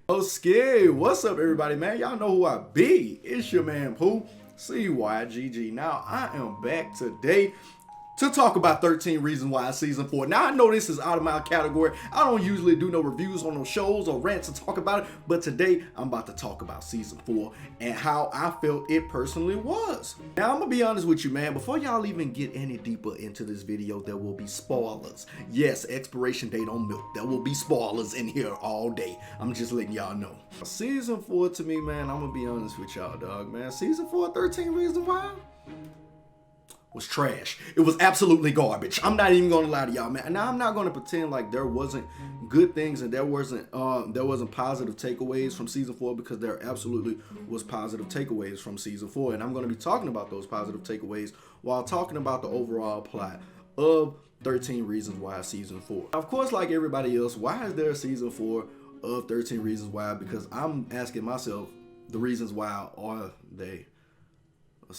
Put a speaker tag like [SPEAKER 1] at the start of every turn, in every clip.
[SPEAKER 1] POOHCYGG, what's up everybody, man? Y'all know who I be. It's your man Pooh, CYGG. Now I am back today to talk about 13 Reasons Why Season 4. Now I know this is out of my category. I don't usually do no reviews on no shows or rants to talk about it, but today I'm about to talk about Season 4 and how I felt it personally was. Now I'm gonna be honest with you, man. Before y'all even get any deeper into this video, there will be spoilers. Yes, expiration date on milk. There will be spoilers in here all day. I'm just letting y'all know. Season 4 to me, man, I'm gonna be honest with y'all, dog, man. Season 4, 13 Reasons Why was trash. It was absolutely garbage. I'm not even gonna lie to y'all, man. Now I'm not gonna pretend like there wasn't good things and there wasn't positive takeaways from season 4, because there absolutely was positive takeaways from season 4, and I'm gonna be talking about those positive takeaways while talking about the overall plot of 13 Reasons Why Season 4. Of course, like everybody else, why is there a season 4 of 13 Reasons Why? Because I'm asking myself, the reasons why are they a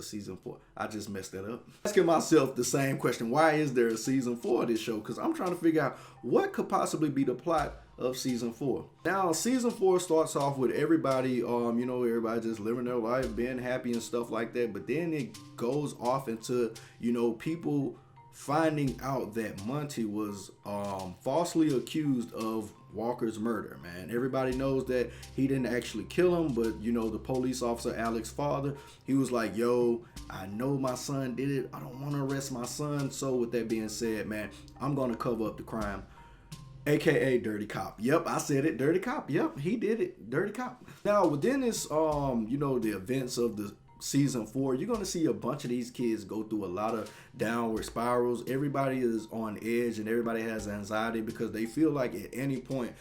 [SPEAKER 1] season 4. I just messed that up. Asking myself the same question: why is there a season 4 of this show? Because I'm trying to figure out what could possibly be the plot of season 4. Now, season 4 starts off with everybody, everybody just living their life, being happy and stuff like that. But then it goes off into, people finding out that Monty was falsely accused of Walker's murder, man. Everybody knows that he didn't actually kill him, but the police officer, Alex's father, he was like, yo, I know my son did it. I don't want to arrest my son. So with that being said, man, I'm going to cover up the crime, aka Dirty Cop. Yep, I said it, Dirty Cop. Yep, he did it, Dirty Cop. Now within this, the events of the season 4, you're going to see a bunch of these kids go through a lot of downward spirals. Everybody is on edge and everybody has anxiety because they feel like at any point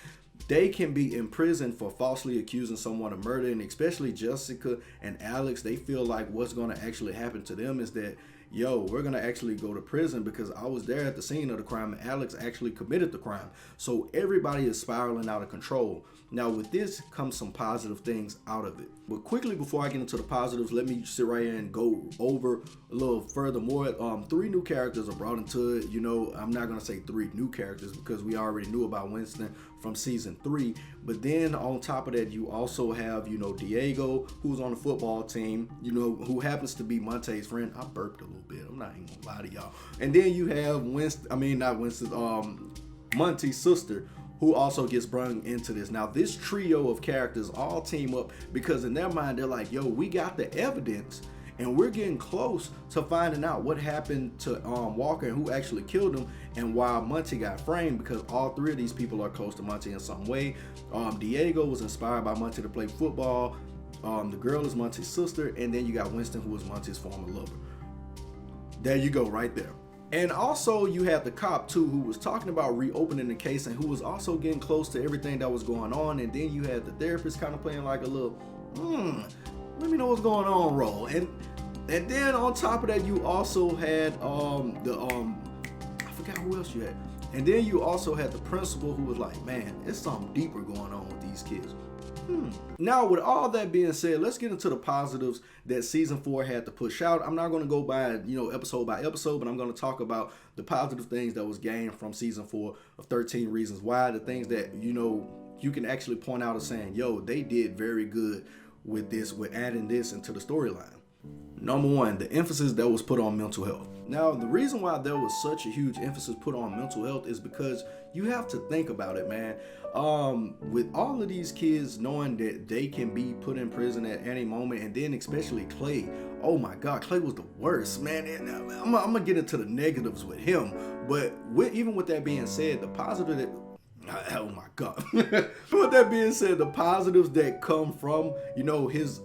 [SPEAKER 1] they can be in prison for falsely accusing someone of murder. And especially Jessica and Alex, they feel like what's going to actually happen to them is that, yo, we're going to actually go to prison because I was there at the scene of the crime and Alex actually committed the crime. So everybody is spiraling out of control. Now with this comes some positive things out of it. But quickly, before I get into the positives, let me sit right here and go over a little furthermore. 3 new characters are brought into it. I'm not going to say 3 new characters because we already knew about Winston from season 3. But then on top of that, you also have, Diego, who's on the football team, who happens to be Monte's friend. I burped a little bit. I'm not even going to lie to y'all. And then you have Monty's sister, who also gets brought into this. Now this trio of characters all team up because in their mind they're like, yo, we got the evidence and we're getting close to finding out what happened to Walker and who actually killed him and why Monty got framed, because all 3 of these people are close to Monty in some way. Diego was inspired by Monty to play football. The girl is Monty's sister, and then you got Winston, who was Monty's former lover. There you go right there. And also you have the cop too, who was talking about reopening the case and who was also getting close to everything that was going on. And then you had the therapist kind of playing like a little, let me know what's going on role. And then on top of that, you also had I forgot who else you had. And then you also had the principal, who was like, man, there's something deeper going on with these kids. Now with all that being said, let's get into the positives that season 4 had to push out. I'm not going to go by episode by episode, but I'm going to talk about the positive things that was gained from season 4 of 13 Reasons Why, the things that you can actually point out as saying, yo, they did very good with this, with adding this into the storyline. Number 1, the emphasis that was put on mental health. Now, the reason why there was such a huge emphasis put on mental health is because you have to think about it, man. With all of these kids knowing that they can be put in prison at any moment, and then especially Clay. Oh my God, Clay was the worst, man. And I'm gonna get into the negatives with him, but even with that being said, the positive that, oh my God. With that being said, the positives that come from his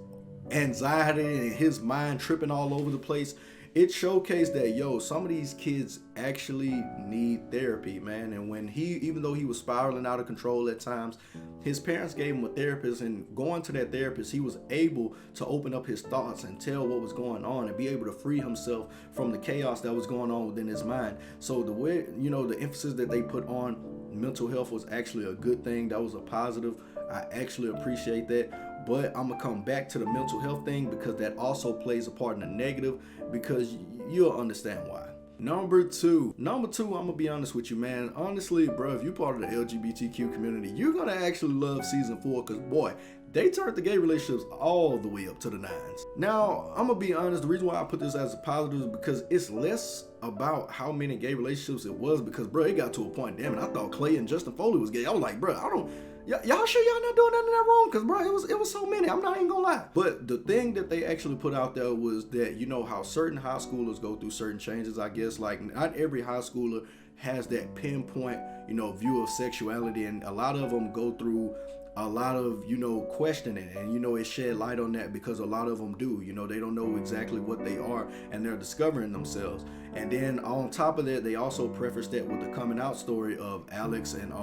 [SPEAKER 1] anxiety and his mind tripping all over the place, it showcased that, yo, some of these kids actually need therapy, man. And when even though he was spiraling out of control at times, his parents gave him a therapist, and going to that therapist, he was able to open up his thoughts and tell what was going on and be able to free himself from the chaos that was going on within his mind. So the way, the emphasis that they put on mental health was actually a good thing. That was a positive. I actually appreciate that. But I'm gonna come back to the mental health thing because that also plays a part in the negative, because you'll understand why. Number two, I'm gonna be honest with you, man. Honestly, bro, if you're part of the LGBTQ community, you're gonna actually love season 4, because boy, they turned the gay relationships all the way up to the nines. Now, I'm gonna be honest, the reason why I put this as a positive is because it's less about how many gay relationships it was, because bro, it got to a point, damn it, I thought Clay and Justin Foley was gay. I was like, bro, y'all sure y'all not doing nothing that wrong? Because bro, it was so many, I'm not even gonna lie. But the thing that they actually put out there was that, you know how certain high schoolers go through certain changes, I guess, like not every high schooler has that pinpoint, you know, view of sexuality, and a lot of them go through a lot of, you know, questioning, and you know, it shed light on that because a lot of them do, you know, they don't know exactly what they are, and they're discovering themselves. And then on top of that, they also preface that with the coming out story of Alex, and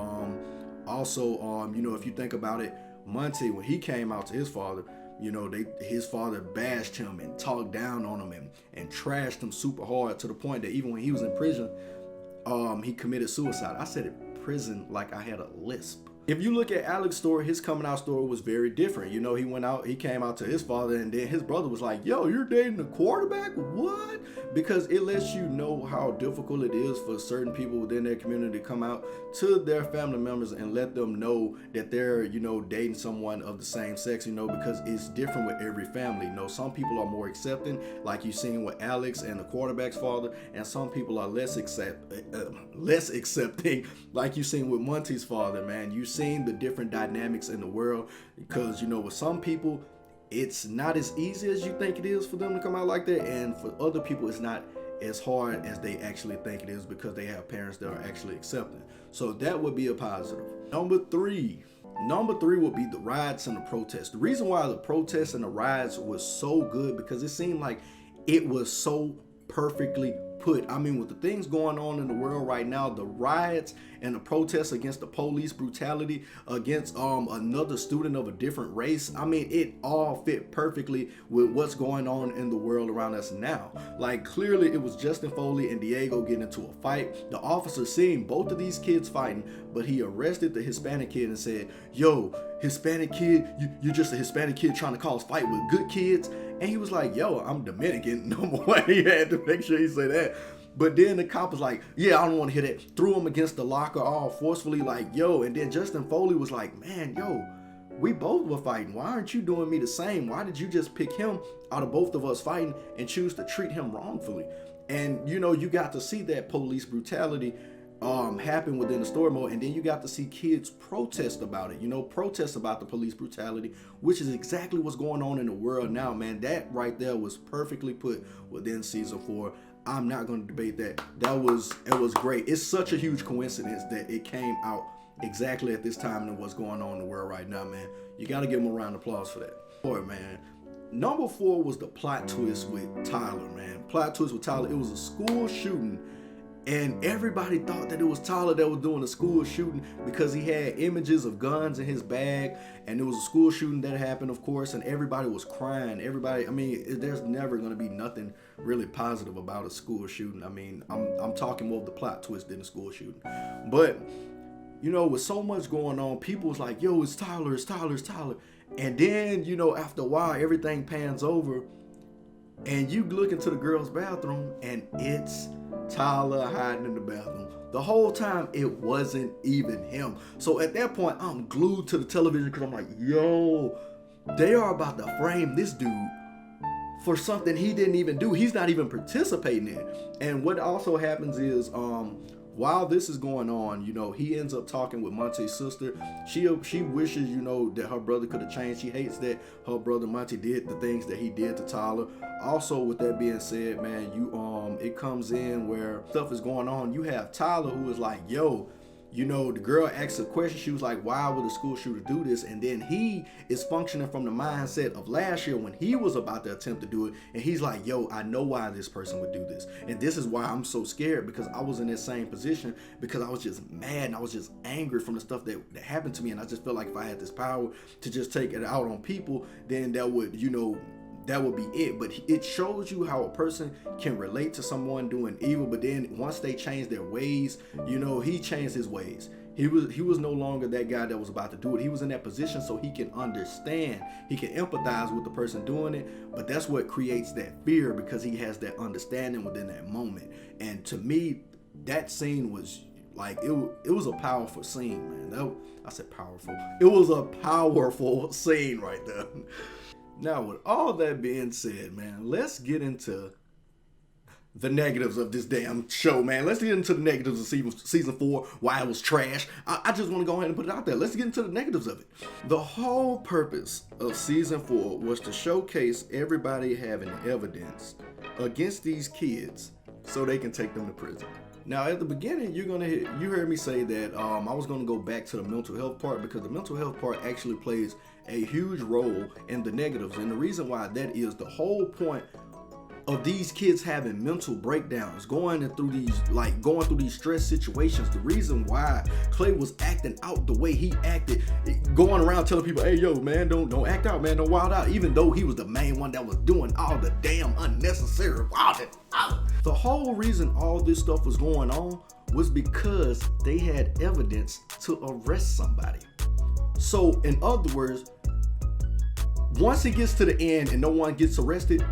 [SPEAKER 1] also you know, if you think about it, Monty, when he came out to his father, you know, his father bashed him and talked down on him and trashed him super hard, to the point that even when he was in prison, he committed suicide. I said it, prison, like I had a lisp. If you look at Alex's story, his coming out story was very different. You know, he came out to his father, and then his brother was like, yo, you're dating a quarterback? What? Because it lets you know how difficult it is for certain people within their community to come out to their family members and let them know that they're, you know, dating someone of the same sex, you know, because it's different with every family. You know, some people are more accepting, like you've seen with Alex and the quarterback's father, and some people are less accepting, like you've seen with Monty's father, man. You've seen the different dynamics in the world, because, you know, with some people, it's not as easy as you think it is for them to come out like that, and for other people it's not as hard as they actually think it is, because they have parents that are actually accepting. So that would be a positive. Number three would be the riots and the protests. The reason why the protests and the riots was so good, because it seemed like it was so perfectly put. I mean, with the things going on in the world right now, the riots and the protests against the police brutality against another student of a different race, I mean, it all fit perfectly with what's going on in the world around us now. Like, clearly it was Justin Foley and Diego getting into a fight. The officer seen both of these kids fighting, but he arrested the Hispanic kid and said, yo, Hispanic kid, you're just a Hispanic kid trying to cause fight with good kids. And he was like, yo, I'm Dominican. Number one, he had to make sure he said that. But then the cop was like, yeah, I don't want to hear that. Threw him against the locker all forcefully, like, yo. And then Justin Foley was like, man, yo, we both were fighting. Why aren't you doing me the same? Why did you just pick him out of both of us fighting and choose to treat him wrongfully? And, you know, you got to see that police brutality happen within the story mode, and then you got to see kids protest about it, you know, protest about the police brutality, which is exactly what's going on in the world now, man. That right there was perfectly put within season 4. I'm not going to debate that. It was great. It's such a huge coincidence that it came out exactly at this time and what's going on in the world right now, man. You got to give them a round of applause for that. Boy, man. Number 4 was the plot twist with Tyler, man. Plot twist with Tyler. It was a school shooting, and everybody thought that it was Tyler that was doing the school shooting because he had images of guns in his bag, and it was a school shooting that happened, of course, and everybody was crying. Everybody, I mean, there's never going to be nothing really positive about a school shooting. I mean, I'm talking more of the plot twist than the school shooting. But, you know, with so much going on, people was like, yo, it's Tyler, it's Tyler, it's Tyler. And then, you know, after a while, everything pans over, and you look into the girl's bathroom, and it's Tyler hiding in the bathroom. The whole time, it wasn't even him. So at that point, I'm glued to the television because I'm like, yo, they are about to frame this dude for something he didn't even do. He's not even participating in. And what also happens is, while this is going on, you know, he ends up talking with Monty's sister. She wishes, you know, that her brother could have changed. She hates that her brother Monty did the things that he did to Tyler. Also, with that being said, man, it comes in where stuff is going on. You have Tyler, who is like, yo, you know, the girl asked a question. She was like, why would a school shooter do this? And then he is functioning from the mindset of last year when he was about to attempt to do it. And he's like, yo, I know why this person would do this. And this is why I'm so scared, because I was in that same position, because I was just mad and I was just angry from the stuff that happened to me. And I just felt like if I had this power to just take it out on people, then that would, you know, that would be it. But it shows you how a person can relate to someone doing evil, but then once they change their ways, you know, he changed his ways. He was no longer that guy that was about to do it. He was in that position so he can understand, he can empathize with the person doing it. But that's what creates that fear, because he has that understanding within that moment. And to me, that scene was like, it was a powerful scene, man. I said powerful. It was a powerful scene right there. Now, with all that being said, man, let's get into the negatives of this damn show, man. Let's get into the negatives of season 4, why it was trash. I just want to go ahead and put it out there. Let's get into the negatives of it. The whole purpose of season 4 was to showcase everybody having evidence against these kids so they can take them to prison. Now, at the beginning, you heard me say that I was gonna go back to the mental health part, because the mental health part actually plays a huge role in the negatives. And the reason why that is, the whole point of these kids having mental breakdowns, going through these stress situations. The reason why Clay was acting out the way he acted, going around telling people, hey, yo, man, don't act out, man, don't wild out, even though he was the main one that was doing all the damn unnecessary wilding out. The whole reason all this stuff was going on was because they had evidence to arrest somebody. So, in other words, once it gets to the end and no one gets arrested,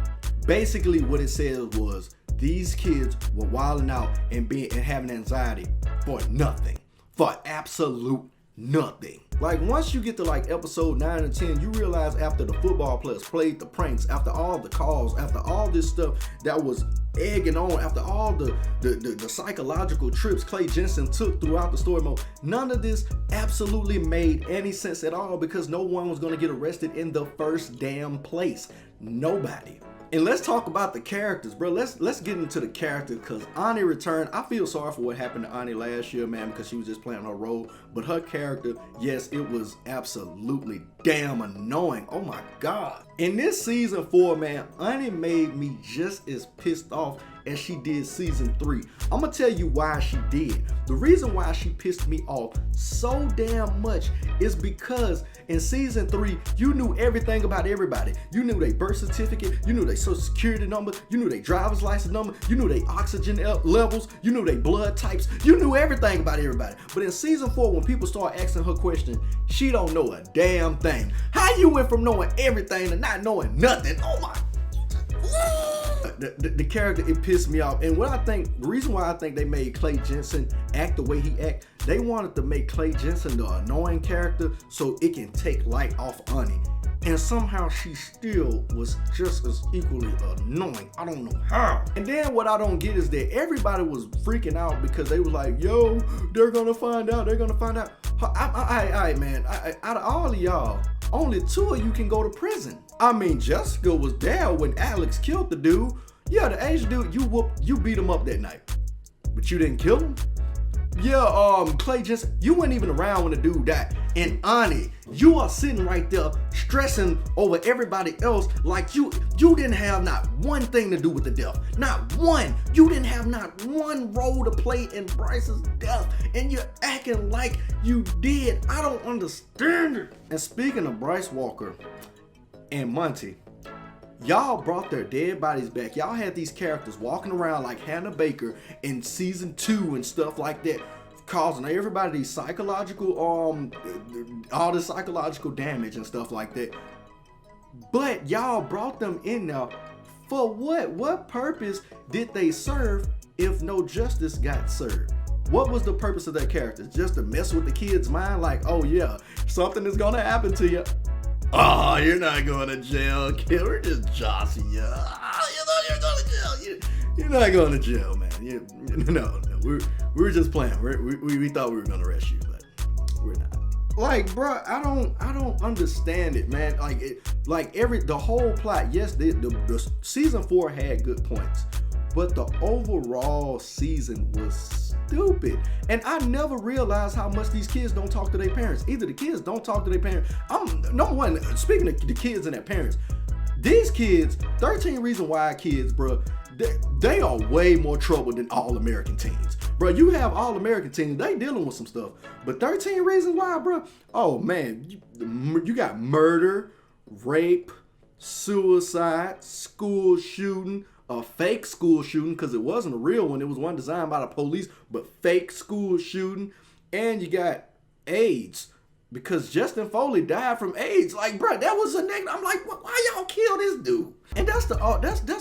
[SPEAKER 1] basically what it says was these kids were wilding out and having anxiety for nothing, for absolute nothing. Like, once you get to like episode 9 and 10, you realize after the football players played the pranks, after all the calls, after all this stuff that was egging on, after all the psychological trips Clay Jensen took throughout the story mode, none of this absolutely made any sense at all, because no one was going to get arrested in the first damn place. Nobody. And let's talk about the characters, bro. Let's get into the characters, because Ani returned. I feel sorry for what happened to Ani last year, man, because she was just playing her role. But her character, yes, it was absolutely damn annoying. Oh my God. In this season 4, man, Ani made me just as pissed off as she did season 3. I'm gonna tell you why she did. The reason why she pissed me off so damn much is because in season 3, you knew everything about everybody. You knew their birth certificate, you knew their social security number, you knew their driver's license number, you knew their oxygen levels, you knew their blood types, you knew everything about everybody. But in season 4, when people start asking her questions, she don't know a damn thing. How you went from knowing everything to not knowing nothing? Oh my. The character, it pissed me off. And the reason why I think they made Clay Jensen act the way he act, they wanted to make Clay Jensen the annoying character so it can take light off Ani. And somehow she still was just as equally annoying. I don't know how. And then what I don't get is that everybody was freaking out because they was like, yo, they're gonna find out, they're gonna find out. Man, out of all of y'all, only 2 of you can go to prison. I mean, Jessica was there when Alex killed the dude. Yeah, the Asian dude, you beat him up that night, but you didn't kill him. Yeah, Clay Jensen, you weren't even around when the dude died. And Ani, you are sitting right there stressing over everybody else like you didn't have not one thing to do with the death. Not one. You didn't have not one role to play in Bryce's death. And you're acting like you did. I don't understand it. And speaking of Bryce Walker and Monty, y'all brought their dead bodies back. Y'all had these characters walking around like Hannah Baker in season 2 and stuff like that, causing everybody these psychological, all this psychological damage and stuff like that. But y'all brought them in now for what? What purpose did they serve if no justice got served? What was the purpose of that character? Just to mess with the kid's mind? Like, oh yeah, something is gonna happen to you. Oh, you're not going to jail, kid. We're just jossing you. Oh, you thought you were going to jail. You're not going to jail, man. No. We were just playing. We thought we were going to arrest you, but we're not. Like, bro, I don't understand it, man. The whole plot. Yes, the season 4 had good points, but the overall season was stupid. And I never realized how much these kids don't talk to their parents. Either the kids don't talk to their parents. Number one, speaking of the kids and their parents, these kids, 13 Reasons Why kids, bro, they are way more trouble than All American Teens. Bro, you have All American Teens, they dealing with some stuff. But 13 Reasons Why, bro, oh man, you got murder, rape, suicide, school shooting, a fake school shooting, because it wasn't a real one. It was one designed by the police, but fake school shooting, and you got AIDS because Justin Foley died from AIDS. Like, bro, that was a negative. I'm like, why y'all kill this dude? And that's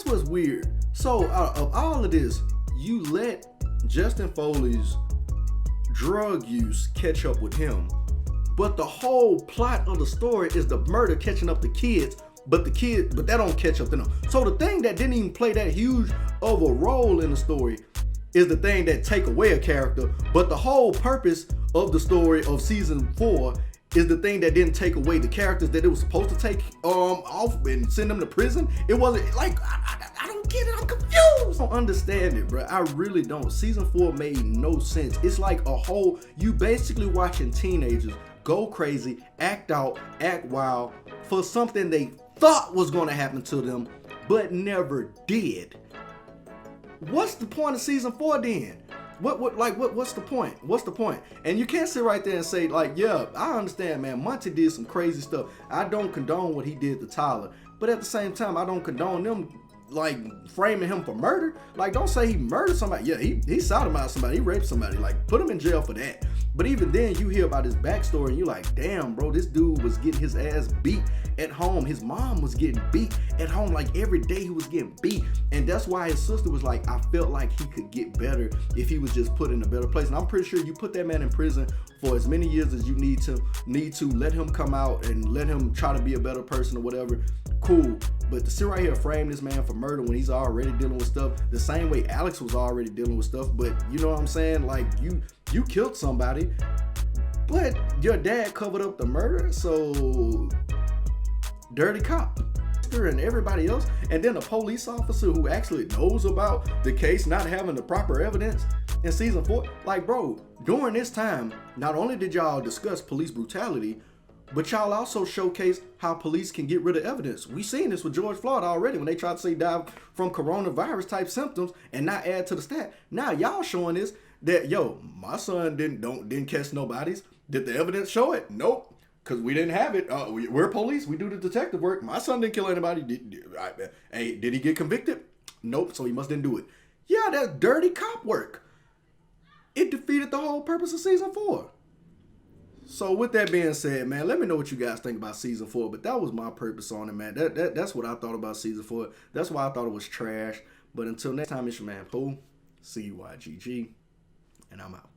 [SPEAKER 1] what's weird. So of all of this, you let Justin Foley's drug use catch up with him, but the whole plot of the story is the murder catching up the kids. But that don't catch up to them. So the thing that didn't even play that huge of a role in the story is the thing that take away a character. But the whole purpose of the story of season 4 is the thing that didn't take away the characters that it was supposed to take off and send them to prison. It wasn't like, I don't get it. I'm confused. I don't understand it, bro. I really don't. Season 4 made no sense. It's like a whole, you basically watching teenagers go crazy, act out, act wild for something they thought was going to happen to them, but never did. What's the point of season 4 then? What's the point? What's the point? And you can't sit right there and say, like, yeah, I understand, man, Monty did some crazy stuff. I don't condone what he did to Tyler, but at the same time, I don't condone them like framing him for murder. Like, don't say he murdered somebody. Yeah, he sodomized somebody, he raped somebody. Like, put him in jail for that. But even then, you hear about his backstory and you're like, damn, bro, this dude was getting his ass beat at home. His mom was getting beat at home. Like, every day he was getting beat. And that's why his sister was like, I felt like he could get better if he was just put in a better place. And I'm pretty sure you put that man in prison for as many years as you need to let him come out and let him try to be a better person or whatever. Cool. But to sit right here frame this man for murder when he's already dealing with stuff the same way Alex was already dealing with stuff. But you know what I'm saying? Like, you killed somebody, but your dad covered up the murder, so dirty cop. And everybody else, and then a police officer who actually knows about the case not having the proper evidence in season 4. Like, bro, during this time, not only did y'all discuss police brutality, but y'all also showcase how police can get rid of evidence. We seen this with George Floyd already when they tried to say he died from coronavirus type symptoms and not add to the stat. Now y'all showing this that, yo, my son didn't catch nobodies. Did the evidence show it? Nope. Because we didn't have it. We're police. We do the detective work. My son didn't kill anybody. Did he get convicted? Nope. So he must didn't do it. Yeah, that's dirty cop work. It defeated the whole purpose of season 4. So with that being said, man, let me know what you guys think about season 4. But that was my purpose on it, man. That's what I thought about season 4. That's why I thought it was trash. But until next time, it's your man Pooh, CYGG, and I'm out.